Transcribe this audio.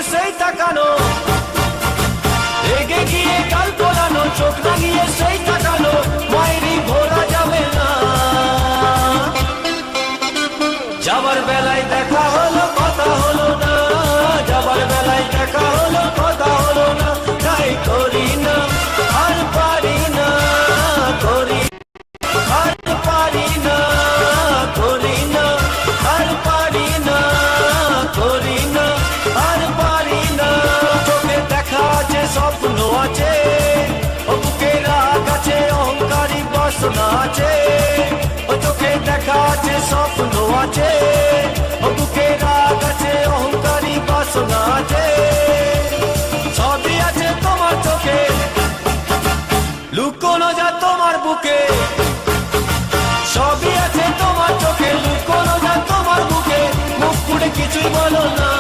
সেই তাকানো, রেগে গিয়ে গাল ফোলানো, চোখ রাঙিয়ে সেই তাকানো, মায়েরই ভোলা যাবে না। যাবার বেলায় দেখা হলো কথা হলো না, যাবার বেলায় দেখা হলো কথা হলো না, তাই করি না আর পারি না, করি আর পারি না, করি না আর পারি না, করি না আর পারি না। চোখে দেখা আছে স্বপ্ন আছে, ও বুকে রাগ আছে অহংকারী বাসনা আছে, ও চোখে দেখা আছে স্বপ্ন আছে, ও বুকে রাগ আছে অহংকারী বাসনা আছে। সবই আছে তোমার চোখে, লুকোনো যা তোমার বুকে, সবই আছে তোমার চোখে, লুকোনো যা তোমার বুকে, মুখ পুড়ে কিছুই বলো না।